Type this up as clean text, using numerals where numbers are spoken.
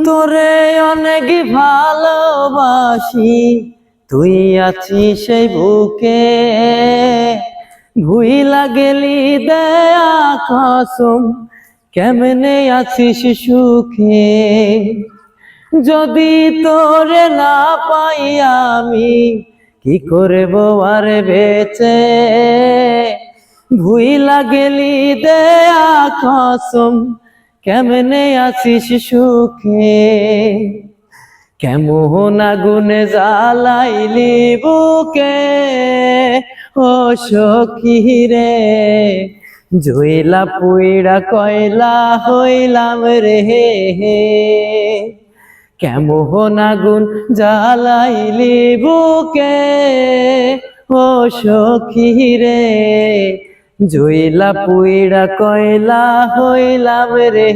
তোরে অনেক ভালোবাসি, তুই আছিস সেই বুকে, ভুইলা গেলি দেয়া কসম, কেমনে আছিস সুখে। যদি তোরে না পাই আমি, কি করব আর বেঁচে, ভুইলা গেলি দেয়া কসম, কেমনে আছিস সুখে। কেমন আগুনে জ্বালাইলি বুকে, ও সখী রে, জইলা পুইড়া কয়লা হইলাম রে। কেমন আগুন জ্বালাইলি বুকে, ও সখী রে, জইলা পুইড়া কয়লা হইলাম রে।